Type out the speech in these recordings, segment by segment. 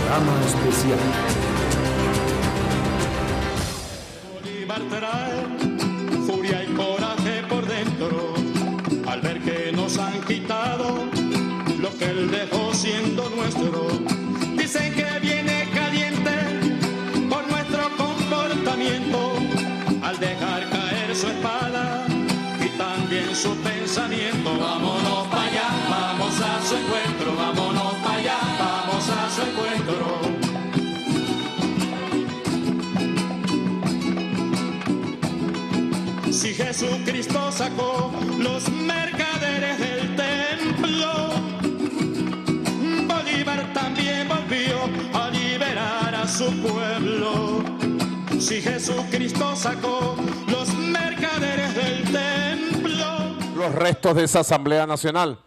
Programa especial. Bolívar trae furia y coraje por dentro al ver que nos han quitado lo que él dejó siendo nuestro. Dicen que viene caliente por nuestro comportamiento al dejar caer su espada y también su pensamiento. Vámonos para allá, vamos a su encuentro, vámonos para allá, vamos a su encuentro. Si Jesucristo sacó los mercaderes del templo, Bolívar también volvió a liberar a su pueblo. Si Jesucristo sacó los mercaderes del templo. Los restos de esa Asamblea Nacional.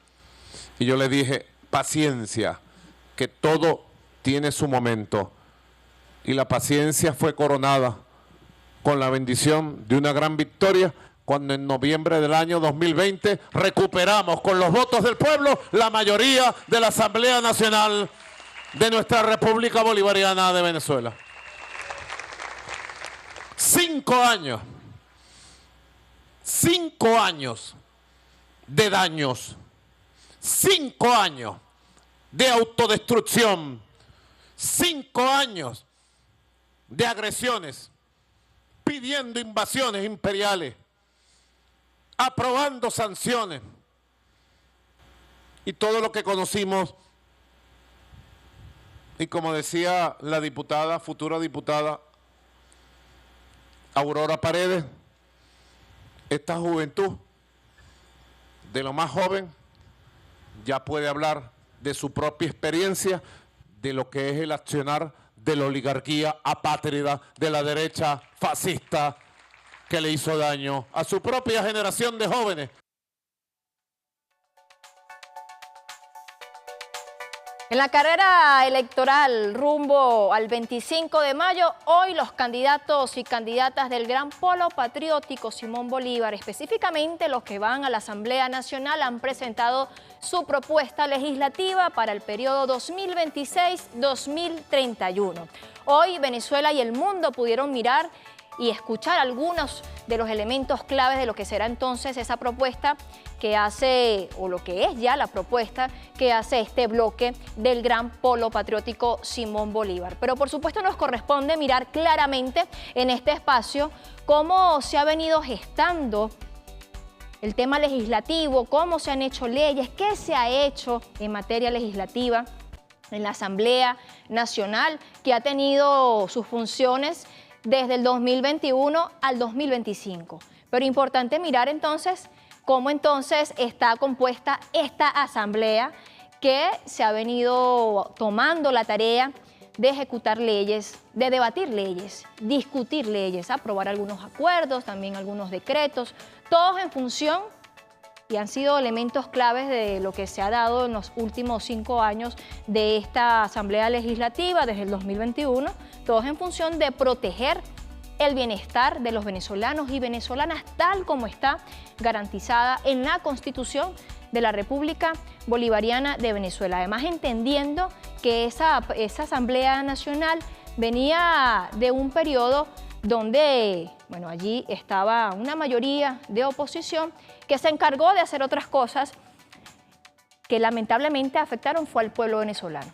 Y yo le dije, paciencia, que todo tiene su momento. Y la paciencia fue coronada con la bendición de una gran victoria cuando en noviembre del año 2020 recuperamos con los votos del pueblo la mayoría de la Asamblea Nacional de nuestra República Bolivariana de Venezuela. 5 años. 5 años de daños. 5 años de autodestrucción. 5 años de agresiones, pidiendo invasiones imperiales, aprobando sanciones y todo lo que conocimos. Y como decía la diputada, futura diputada Aurora Paredes, esta juventud de lo más joven ya puede hablar de su propia experiencia, de lo que es el accionar de la oligarquía apátrida, de la derecha fascista que le hizo daño a su propia generación de jóvenes. En la carrera electoral rumbo al 25 de mayo, hoy los candidatos y candidatas del Gran Polo Patriótico Simón Bolívar, específicamente los que van a la Asamblea Nacional, han presentado su propuesta legislativa para el periodo 2026-2031. Hoy Venezuela y el mundo pudieron mirar y escuchar algunos de los elementos claves de lo que será entonces esa propuesta que hace, o lo que es ya la propuesta que hace este bloque del Gran Polo Patriótico Simón Bolívar. Pero por supuesto nos corresponde mirar claramente en este espacio cómo se ha venido gestando el tema legislativo, cómo se han hecho leyes, qué se ha hecho en materia legislativa en la Asamblea Nacional, que ha tenido sus funciones desde el 2021 al 2025. Pero importante mirar entonces cómo entonces está compuesta esta asamblea que se ha venido tomando la tarea de ejecutar leyes, de debatir leyes, discutir leyes, aprobar algunos acuerdos, también algunos decretos, todos en función y han sido elementos claves de lo que se ha dado en los últimos 5 años de esta Asamblea Legislativa desde el 2021, todos en función de proteger el bienestar de los venezolanos y venezolanas tal como está garantizada en la Constitución de la República Bolivariana de Venezuela. Además, entendiendo que esa Asamblea Nacional venía de un periodo donde, bueno, allí estaba una mayoría de oposición que se encargó de hacer otras cosas que lamentablemente afectaron fue al pueblo venezolano.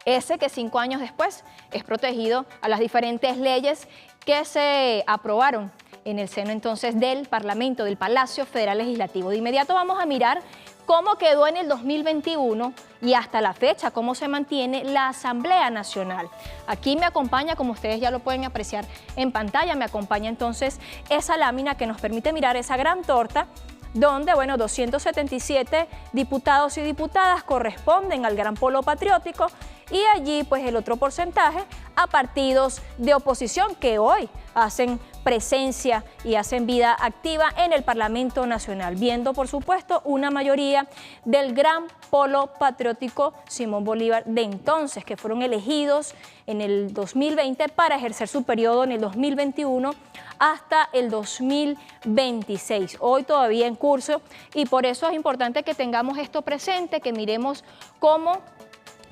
Ese que 5 años después es protegido a las diferentes leyes que se aprobaron en el seno entonces del Parlamento, del Palacio Federal Legislativo. De inmediato vamos a mirar cómo quedó en el 2021 y hasta la fecha, cómo se mantiene la Asamblea Nacional. Aquí me acompaña, como ustedes ya lo pueden apreciar en pantalla, me acompaña entonces esa lámina que nos permite mirar esa gran torta donde, bueno, 277 diputados y diputadas corresponden al Gran Polo Patriótico y allí, pues, el otro porcentaje a partidos de oposición que hoy hacen presencia y hacen vida activa en el Parlamento Nacional, viendo, por supuesto, una mayoría del Gran Polo Patriótico Simón Bolívar de entonces, que fueron elegidos en el 2020 para ejercer su periodo en el 2021 hasta el 2026. Hoy todavía en curso y por eso es importante que tengamos esto presente, que miremos cómo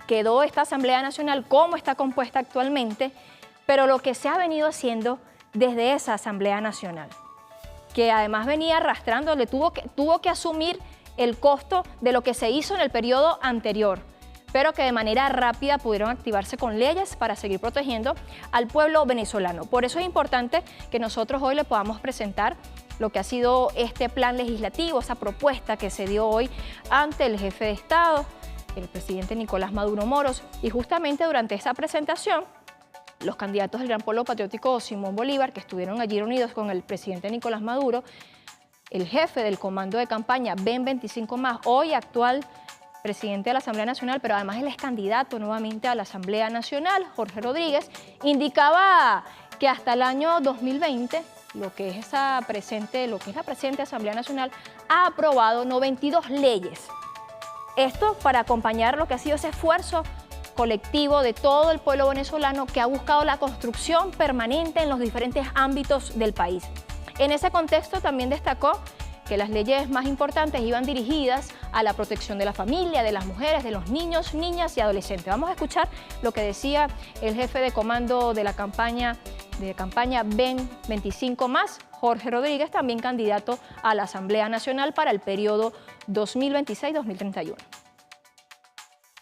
quedó esta Asamblea Nacional, cómo está compuesta actualmente, pero lo que se ha venido haciendo desde esa Asamblea Nacional, que además venía arrastrándole, tuvo que asumir el costo de lo que se hizo en el periodo anterior, pero que de manera rápida pudieron activarse con leyes para seguir protegiendo al pueblo venezolano. Por eso es importante que nosotros hoy le podamos presentar lo que ha sido este plan legislativo, esa propuesta que se dio hoy ante el jefe de Estado, el presidente Nicolás Maduro Moros, y justamente durante esa presentación, los candidatos del Gran Polo Patriótico Simón Bolívar, que estuvieron allí reunidos con el presidente Nicolás Maduro, el jefe del comando de campaña Ben 25+, hoy actual presidente de la Asamblea Nacional, pero además él es candidato nuevamente a la Asamblea Nacional, Jorge Rodríguez, indicaba que hasta el año 2020, lo que es la presente Asamblea Nacional, ha aprobado 92 leyes. Esto para acompañar lo que ha sido ese esfuerzo colectivo de todo el pueblo venezolano que ha buscado la construcción permanente en los diferentes ámbitos del país. En ese contexto también destacó que las leyes más importantes iban dirigidas a la protección de la familia, de las mujeres, de los niños, niñas y adolescentes. Vamos a escuchar lo que decía el jefe de comando de la campaña Ben 25+, Jorge Rodríguez, también candidato a la Asamblea Nacional para el periodo 2026-2031.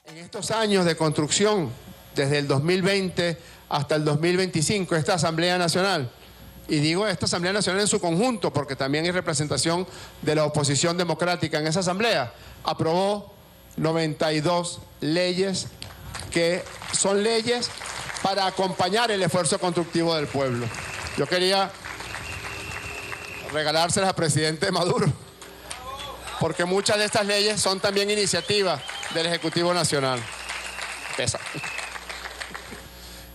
En estos años de construcción, desde el 2020 hasta el 2025, esta Asamblea Nacional, y digo esta Asamblea Nacional en su conjunto, porque también hay representación de la oposición democrática en esa Asamblea, aprobó 92 leyes que son leyes para acompañar el esfuerzo constructivo del pueblo. Yo quería regalárselas al presidente Maduro, porque muchas de estas leyes son también iniciativas del Ejecutivo Nacional. Pesa.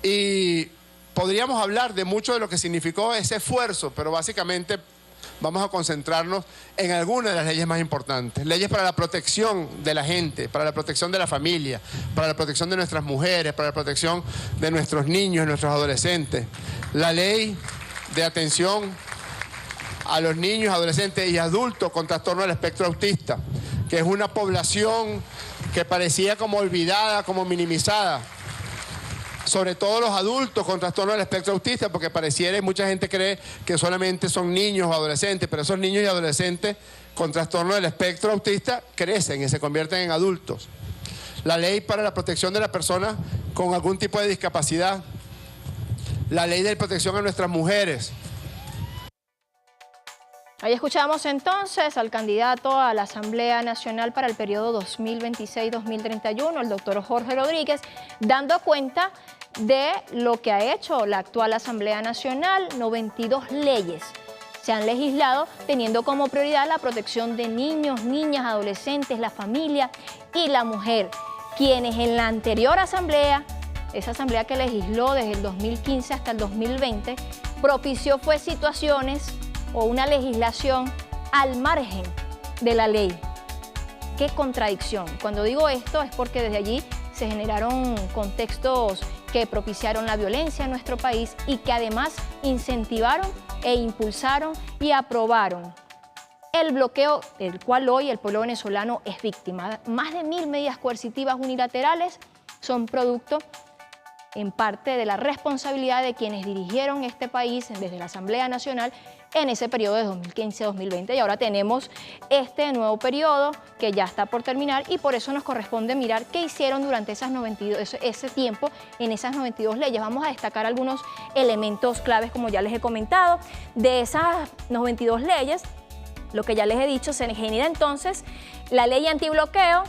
Y podríamos hablar de mucho de lo que significó ese esfuerzo, pero básicamente vamos a concentrarnos en algunas de las leyes más importantes. Leyes para la protección de la gente, para la protección de la familia, para la protección de nuestras mujeres, para la protección de nuestros niños, nuestros adolescentes. La ley de atención a los niños, adolescentes y adultos con trastorno del espectro autista, que es una población que parecía como olvidada, como minimizada. Sobre todo los adultos con trastorno del espectro autista, porque pareciera y mucha gente cree que solamente son niños o adolescentes, pero esos niños y adolescentes con trastorno del espectro autista crecen y se convierten en adultos. La ley para la protección de las personas con algún tipo de discapacidad. La ley de protección a nuestras mujeres. Ahí escuchamos entonces al candidato a la Asamblea Nacional para el periodo 2026-2031, el doctor Jorge Rodríguez, dando cuenta de lo que ha hecho la actual Asamblea Nacional. 92 leyes se han legislado teniendo como prioridad la protección de niños, niñas, adolescentes, la familia y la mujer, quienes en la anterior asamblea, esa asamblea que legisló desde el 2015 hasta el 2020, propició fue situaciones o una legislación al margen de la ley. ¡Qué contradicción! Cuando digo esto es porque desde allí se generaron contextos que propiciaron la violencia en nuestro país y que además incentivaron e impulsaron y aprobaron el bloqueo del cual hoy el pueblo venezolano es víctima. Más de 1000 medidas coercitivas unilaterales son producto en parte de la responsabilidad de quienes dirigieron este país desde la Asamblea Nacional en ese periodo de 2015-2020. Y ahora tenemos este nuevo periodo que ya está por terminar y por eso nos corresponde mirar qué hicieron durante ese tiempo en esas 92 leyes. Vamos a destacar algunos elementos claves, como ya les he comentado. De esas 92 leyes, lo que ya les he dicho, se genera entonces la ley antibloqueo,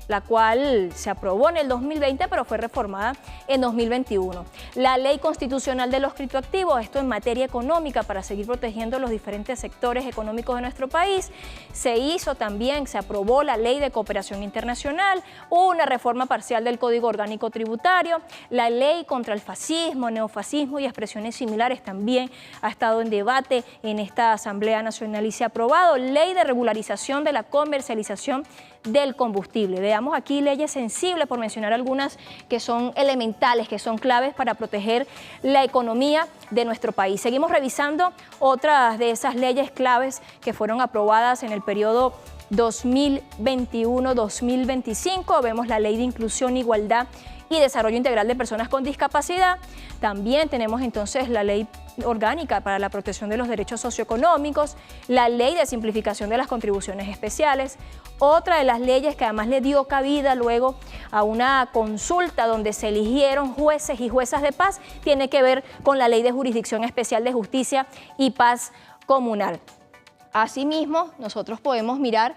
la cual se aprobó en el 2020, pero fue reformada en 2021. La Ley Constitucional de los Criptoactivos, esto en materia económica, para seguir protegiendo los diferentes sectores económicos de nuestro país. Se aprobó la Ley de Cooperación Internacional, una reforma parcial del Código Orgánico Tributario, la Ley contra el fascismo, neofascismo y expresiones similares también ha estado en debate en esta Asamblea Nacional y se ha aprobado. Ley de regularización de la comercialización del combustible. Veamos aquí leyes sensibles, por mencionar algunas que son elementales, que son claves para proteger la economía de nuestro país. Seguimos revisando otras de esas leyes claves que fueron aprobadas en el periodo 2021-2025. Vemos la Ley de Inclusión, Igualdad y Desarrollo Integral de Personas con Discapacidad. También tenemos entonces la Ley Orgánica para la Protección de los Derechos Socioeconómicos, la Ley de Simplificación de las Contribuciones Especiales. Otra de las leyes que además le dio cabida luego a una consulta donde se eligieron jueces y juezas de paz tiene que ver con la Ley de Jurisdicción Especial de Justicia y Paz Comunal. Asimismo, nosotros podemos mirar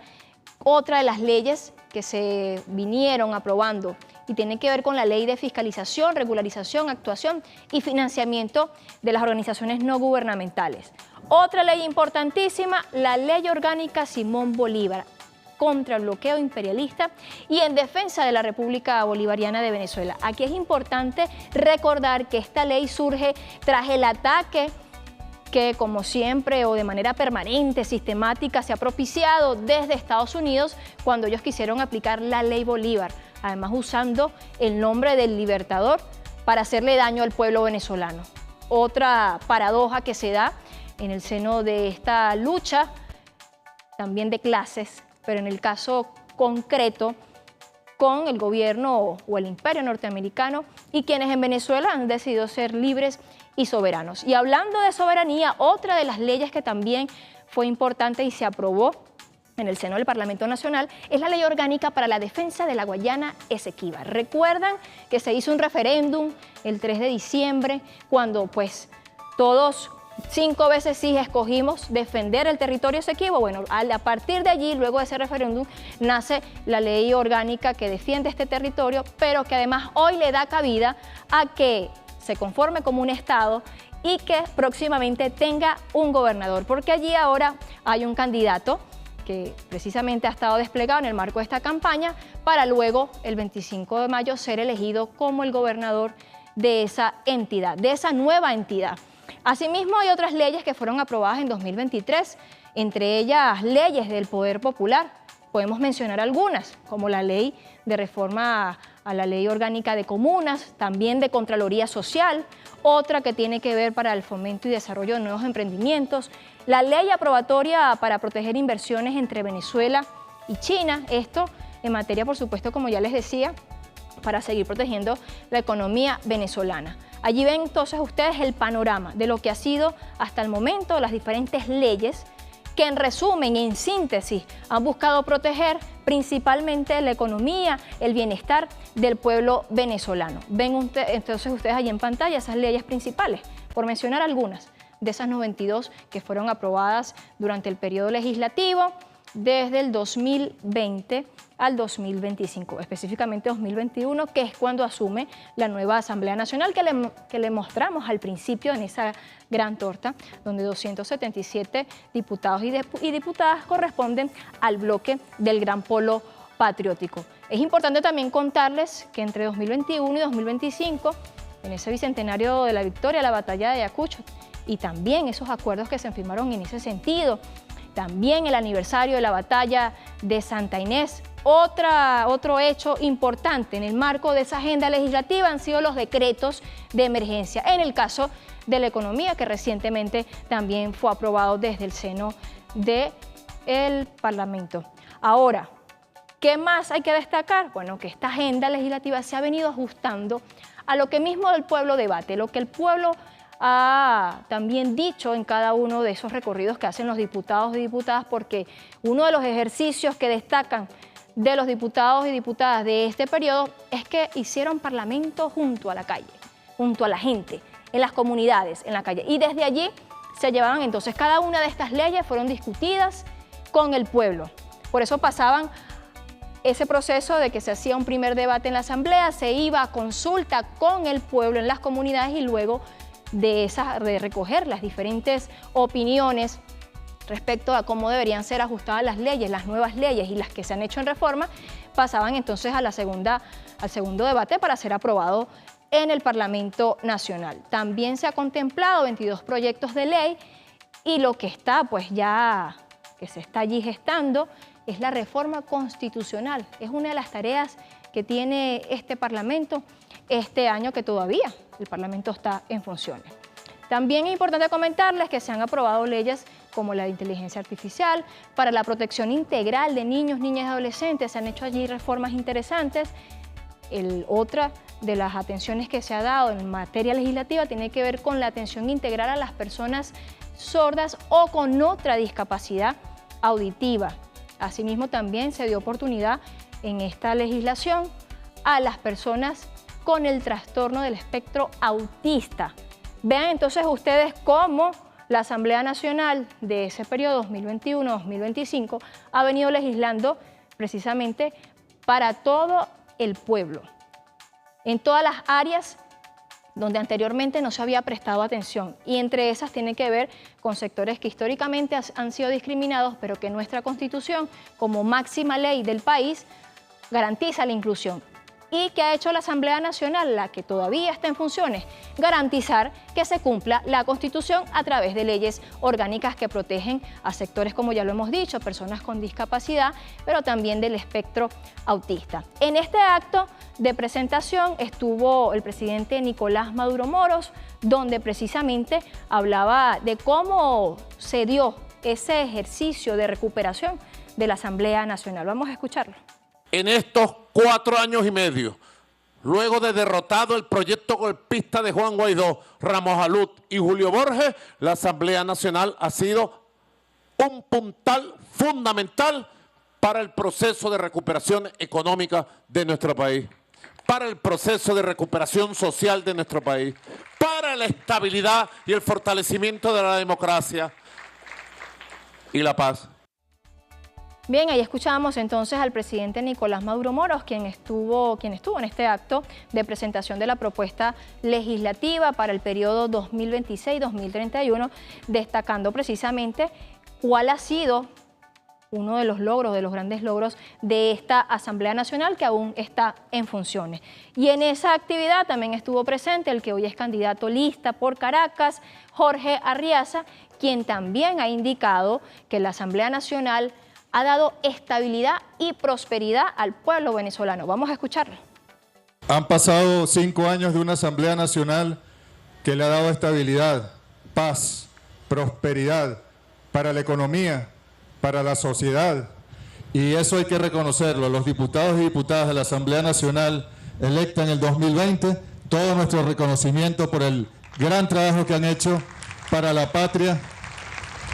otra de las leyes que se vinieron aprobando y tiene que ver con la Ley de Fiscalización, Regularización, Actuación y Financiamiento de las Organizaciones No Gubernamentales. Otra ley importantísima, la Ley Orgánica Simón Bolívar, contra el bloqueo imperialista y en defensa de la República Bolivariana de Venezuela. Aquí es importante recordar que esta ley surge tras el ataque que, como siempre o de manera permanente, sistemática, se ha propiciado desde Estados Unidos cuando ellos quisieron aplicar la Ley Bolívar, además usando el nombre del libertador para hacerle daño al pueblo venezolano. Otra paradoja que se da en el seno de esta lucha, también de clases, pero en el caso concreto con el gobierno o el imperio norteamericano y quienes en Venezuela han decidido ser libres y soberanos. Y hablando de soberanía, otra de las leyes que también fue importante y se aprobó en el seno del Parlamento Nacional es la Ley Orgánica para la Defensa de la Guayana Esequiba. Recuerdan que se hizo un referéndum el 3 de diciembre cuando pues todos 5 veces sí escogimos defender el territorio Esequiba. Bueno, a partir de allí, luego de ese referéndum, nace la ley orgánica que defiende este territorio, pero que además hoy le da cabida a que se conforme como un Estado y que próximamente tenga un gobernador, porque allí ahora hay un candidato que precisamente ha estado desplegado en el marco de esta campaña para luego, el 25 de mayo, ser elegido como el gobernador de esa entidad, de esa nueva entidad. Asimismo, hay otras leyes que fueron aprobadas en 2023, entre ellas leyes del Poder Popular. Podemos mencionar algunas, como la ley de reforma a la Ley Orgánica de Comunas, también de Contraloría Social, otra que tiene que ver para el fomento y desarrollo de nuevos emprendimientos, la ley aprobatoria para proteger inversiones entre Venezuela y China, esto en materia, por supuesto, como ya les decía, para seguir protegiendo la economía venezolana. Allí ven entonces ustedes el panorama de lo que ha sido hasta el momento las diferentes leyes que en resumen y en síntesis han buscado proteger principalmente la economía, el bienestar del pueblo venezolano. Ven entonces ustedes allí en pantalla esas leyes principales, por mencionar algunas de esas 92 que fueron aprobadas durante el periodo legislativo desde el 2020 al 2025, específicamente 2021, que es cuando asume la nueva Asamblea Nacional que le mostramos al principio en esa gran torta, donde 277 diputados y diputadas corresponden al bloque del Gran Polo Patriótico. Es importante también contarles que entre 2021 y 2025, en ese bicentenario de la victoria, la batalla de Ayacucho, y también esos acuerdos que se firmaron en ese sentido, también el aniversario de la batalla de Santa Inés. Otro hecho importante en el marco de esa agenda legislativa han sido los decretos de emergencia, en el caso de la economía, que recientemente también fue aprobado desde el seno del Parlamento. Ahora, ¿qué más hay que destacar? Bueno, que esta agenda legislativa se ha venido ajustando a lo que mismo el pueblo debate, lo que el pueblo ha también dicho en cada uno de esos recorridos que hacen los diputados y diputadas, porque uno de los ejercicios que destacan de los diputados y diputadas de este periodo es que hicieron parlamento junto a la calle, junto a la gente, en las comunidades, en la calle. Y desde allí se llevaban entonces cada una de estas leyes, fueron discutidas con el pueblo. Por eso pasaban ese proceso de que se hacía un primer debate en la asamblea, se iba a consulta con el pueblo en las comunidades y luego de recoger las diferentes opiniones respecto a cómo deberían ser ajustadas las leyes, las nuevas leyes y las que se han hecho en reforma, pasaban entonces a al segundo debate para ser aprobado en el Parlamento Nacional. También se ha contemplado 22 proyectos de ley y lo que está pues ya que se está allí gestando es la reforma constitucional. Es una de las tareas que tiene este Parlamento este año que todavía el Parlamento está en funciones. También es importante comentarles que se han aprobado leyes como la inteligencia artificial, para la protección integral de niños, niñas y adolescentes. Se han hecho allí reformas interesantes. Otra de las atenciones que se ha dado en materia legislativa tiene que ver con la atención integral a las personas sordas o con otra discapacidad auditiva. Asimismo, también se dio oportunidad en esta legislación a las personas con el trastorno del espectro autista. Vean entonces ustedes cómo la Asamblea Nacional de ese periodo 2021-2025 ha venido legislando precisamente para todo el pueblo, en todas las áreas donde anteriormente no se había prestado atención, y entre esas tiene que ver con sectores que históricamente han sido discriminados, pero que nuestra Constitución, como máxima ley del país, garantiza la inclusión. ¿Y qué ha hecho la Asamblea Nacional, la que todavía está en funciones? Garantizar que se cumpla la Constitución a través de leyes orgánicas que protegen a sectores, como ya lo hemos dicho, personas con discapacidad, pero también del espectro autista. En este acto de presentación estuvo el presidente Nicolás Maduro Moros, donde precisamente hablaba de cómo se dio ese ejercicio de recuperación de la Asamblea Nacional. Vamos a escucharlo. En estos 4 años y medio, luego de derrotado el proyecto golpista de Juan Guaidó, Ramos Alud y Julio Borges, la Asamblea Nacional ha sido un puntal fundamental para el proceso de recuperación económica de nuestro país, para el proceso de recuperación social de nuestro país, para la estabilidad y el fortalecimiento de la democracia y la paz. Bien, ahí escuchábamos entonces al presidente Nicolás Maduro Moros, quien estuvo en este acto de presentación de la propuesta legislativa para el periodo 2026-2031, destacando precisamente cuál ha sido uno de los logros, de los grandes logros de esta Asamblea Nacional que aún está en funciones. Y en esa actividad también estuvo presente el que hoy es candidato lista por Caracas, Jorge Arriaza, quien también ha indicado que la Asamblea Nacional ha dado estabilidad y prosperidad al pueblo venezolano. Vamos a escucharlo. Han pasado 5 años de una Asamblea Nacional que le ha dado estabilidad, paz, prosperidad para la economía, para la sociedad. Y eso hay que reconocerlo. Los diputados y diputadas de la Asamblea Nacional electa en el 2020, todo nuestro reconocimiento por el gran trabajo que han hecho para la patria,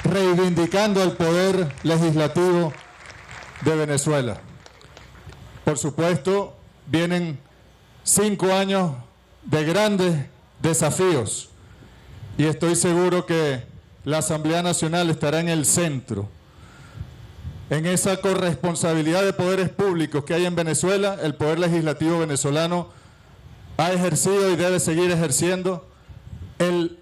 reivindicando el poder legislativo de Venezuela. Por supuesto, vienen 5 años de grandes desafíos y estoy seguro que la Asamblea Nacional estará en el centro, en esa corresponsabilidad de poderes públicos que hay en Venezuela. El poder legislativo venezolano ha ejercido y debe seguir ejerciendo el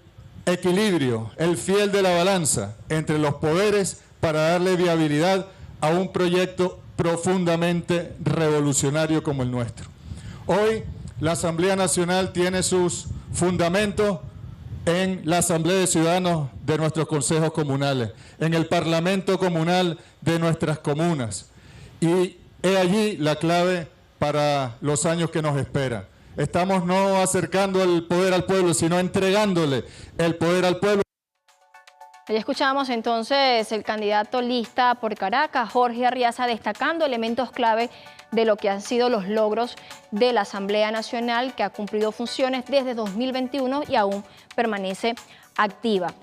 equilibrio, el fiel de la balanza entre los poderes para darle viabilidad a un proyecto profundamente revolucionario como el nuestro. Hoy la Asamblea Nacional tiene sus fundamentos en la Asamblea de Ciudadanos de nuestros consejos comunales, en el Parlamento comunal de nuestras comunas. Y he allí la clave para los años que nos esperan. Estamos no acercando el poder al pueblo, sino entregándole el poder al pueblo. Ahí escuchábamos entonces el candidato lista por Caracas, Jorge Arriaza, destacando elementos clave de lo que han sido los logros de la Asamblea Nacional, que ha cumplido funciones desde 2021 y aún permanece activa.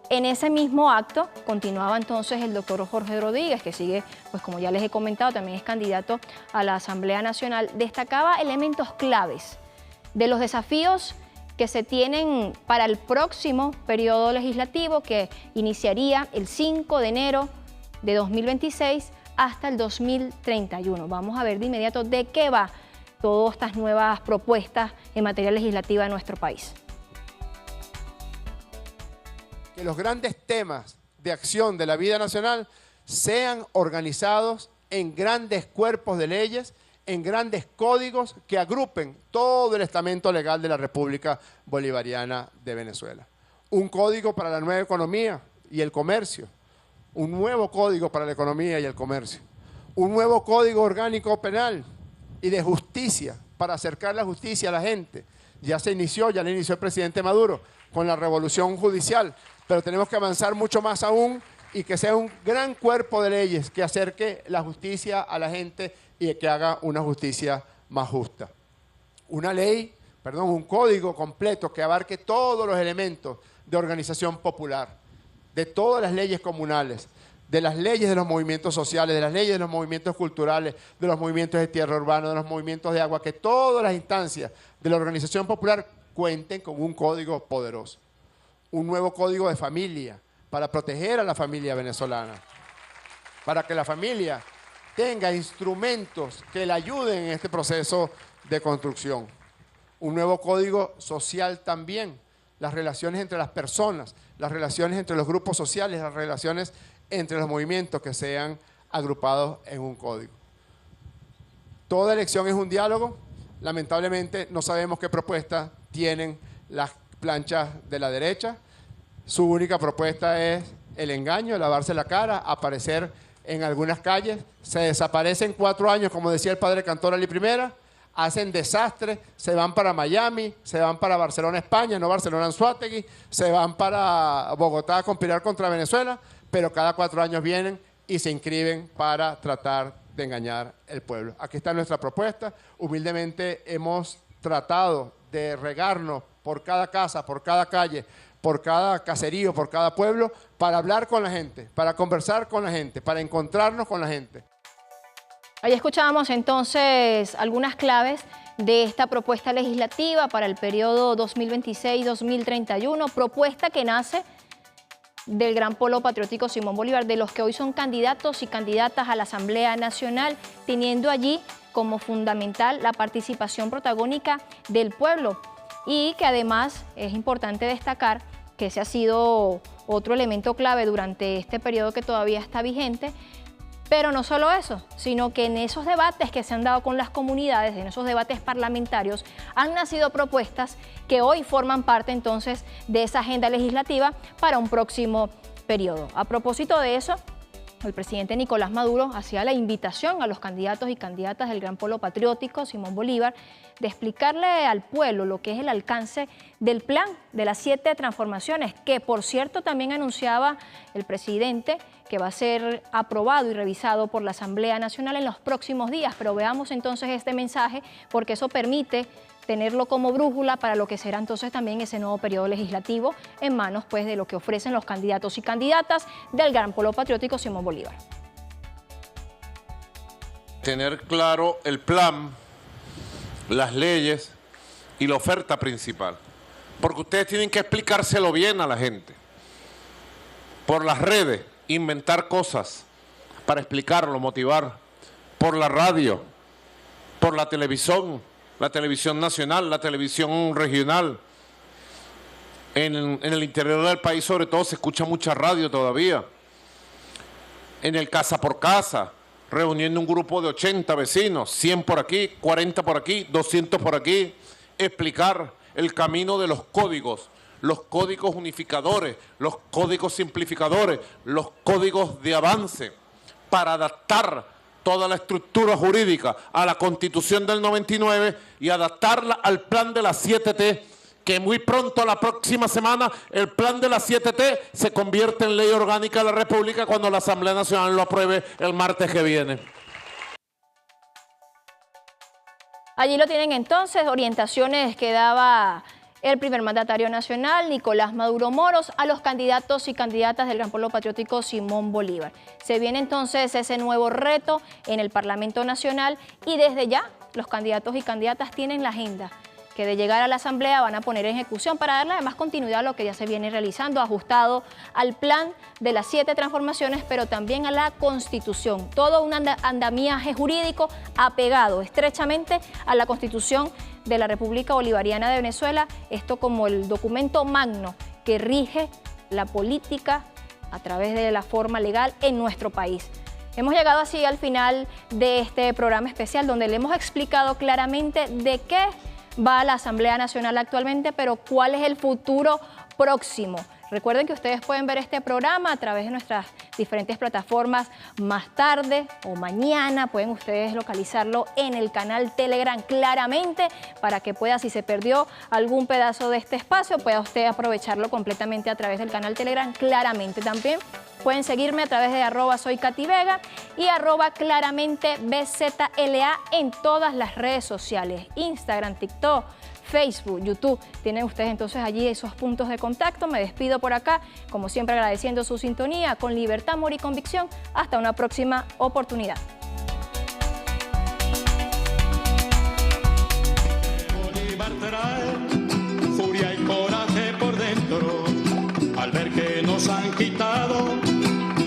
En ese mismo acto continuaba entonces el doctor Jorge Rodríguez, que sigue, pues como ya les he comentado, también es candidato a la Asamblea Nacional. Destacaba elementos claves de los desafíos que se tienen para el próximo periodo legislativo, que iniciaría el 5 de enero de 2026 hasta el 2031. Vamos a ver de inmediato de qué va todas estas nuevas propuestas en materia legislativa de nuestro país. Que los grandes temas de acción de la vida nacional sean organizados en grandes cuerpos de leyes, en grandes códigos que agrupen todo el estamento legal de la República Bolivariana de Venezuela. Un código para la nueva economía y el comercio, un nuevo código para la economía y el comercio, un nuevo código orgánico penal y de justicia para acercar la justicia a la gente. Ya la inició el presidente Maduro con la revolución judicial, pero tenemos que avanzar mucho más aún y que sea un gran cuerpo de leyes que acerque la justicia a la gente y que haga una justicia más justa. Un código completo que abarque todos los elementos de organización popular, de todas las leyes comunales, de las leyes de los movimientos sociales, de las leyes de los movimientos culturales, de los movimientos de tierra urbana, de los movimientos de agua, que todas las instancias de la organización popular cuenten con un código poderoso, un nuevo código de familia para proteger a la familia venezolana, para que la familia tenga instrumentos que le ayuden en este proceso de construcción. Un nuevo código social también, las relaciones entre las personas, las relaciones entre los grupos sociales, las relaciones entre los movimientos que sean agrupados en un código. Toda elección es un diálogo. Lamentablemente no sabemos qué propuestas tienen las planchas de la derecha. Su única propuesta es el engaño, lavarse la cara, aparecer en algunas calles. Se desaparecen 4 años, como decía el padre Cantor Ali Primera, hacen desastres, se van para Miami, se van para Barcelona, España, no Barcelona, Anzoátegui, se van para Bogotá a conspirar contra Venezuela, pero cada 4 años vienen y se inscriben para tratar de engañar al pueblo. Aquí está nuestra propuesta. Humildemente hemos tratado de regarnos por cada casa, por cada calle, por cada caserío, por cada pueblo, para hablar con la gente, para conversar con la gente, para encontrarnos con la gente. Ahí escuchábamos entonces algunas claves de esta propuesta legislativa para el periodo 2026-2031, propuesta que nace del Gran Polo Patriótico Simón Bolívar, de los que hoy son candidatos y candidatas a la Asamblea Nacional, teniendo allí como fundamental la participación protagónica del pueblo, y que además es importante destacar que ese ha sido otro elemento clave durante este periodo que todavía está vigente. Pero no solo eso, sino que en esos debates que se han dado con las comunidades, en esos debates parlamentarios, han nacido propuestas que hoy forman parte entonces de esa agenda legislativa para un próximo periodo. A propósito de eso, el presidente Nicolás Maduro hacía la invitación a los candidatos y candidatas del Gran Polo Patriótico Simón Bolívar de explicarle al pueblo lo que es el alcance del plan de las 7 transformaciones, que por cierto también anunciaba el presidente que va a ser aprobado y revisado por la Asamblea Nacional en los próximos días. Pero veamos entonces este mensaje, porque eso permite tenerlo como brújula para lo que será entonces también ese nuevo periodo legislativo en manos pues de lo que ofrecen los candidatos y candidatas del Gran Polo Patriótico Simón Bolívar. Tener claro el plan, las leyes y la oferta principal, porque ustedes tienen que explicárselo bien a la gente. Por las redes, inventar cosas para explicarlo, motivar, por la radio, por la televisión nacional, la televisión regional. En el interior del país sobre todo se escucha mucha radio todavía. En el casa por casa, reuniendo un grupo de 80 vecinos, 100 por aquí, 40 por aquí, 200 por aquí, explicar el camino de los códigos unificadores, los códigos simplificadores, los códigos de avance, para adaptar toda la estructura jurídica a la Constitución del 99 y adaptarla al plan de las 7T, que muy pronto, la próxima semana, el plan de las 7T se convierte en ley orgánica de la República cuando la Asamblea Nacional lo apruebe el martes que viene. Allí lo tienen entonces, orientaciones que daba el primer mandatario nacional, Nicolás Maduro Moros, a los candidatos y candidatas del Gran Polo Patriótico Simón Bolívar. Se viene entonces ese nuevo reto en el Parlamento Nacional y desde ya los candidatos y candidatas tienen la agenda que de llegar a la Asamblea van a poner en ejecución para darle además continuidad a lo que ya se viene realizando, ajustado al plan de las 7 transformaciones, pero también a la Constitución. Todo un andamiaje jurídico apegado estrechamente a la Constitución de la República Bolivariana de Venezuela, esto como el documento magno que rige la política a través de la forma legal en nuestro país. Hemos llegado así al final de este programa especial donde le hemos explicado claramente de qué va a la Asamblea Nacional actualmente, pero cuál es el futuro próximo. Recuerden que ustedes pueden ver este programa a través de nuestras diferentes plataformas más tarde o mañana. Pueden ustedes localizarlo en el canal Telegram claramente para que pueda, si se perdió algún pedazo de este espacio, pueda usted aprovecharlo completamente a través del canal Telegram claramente. También Pueden seguirme a través de @soykatyvega y @claramentebzla en todas las redes sociales, Instagram, TikTok, Facebook, YouTube. Tienen ustedes entonces allí esos puntos de contacto. Me despido por acá, como siempre agradeciendo su sintonía, con libertad, amor y convicción. Hasta una próxima oportunidad. Bolívar trae furia y coraje por dentro al ver que nos han quitado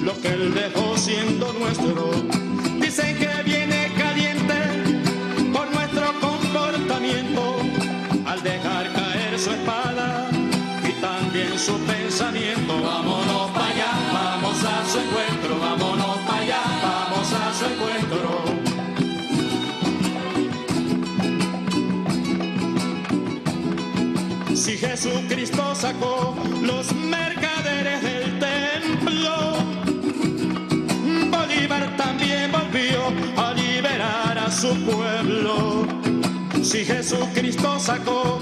lo que él dejó siendo nuestro. Dicen que viene caliente por nuestro comportamiento al dejar caer su espada y también su pensamiento. Vámonos para allá, vamos a su encuentro, vámonos para allá, vamos a su encuentro. Si Jesucristo sacó los mercaderes del templo, Bolívar también volvió a liberar a su pueblo. Si Jesucristo sacó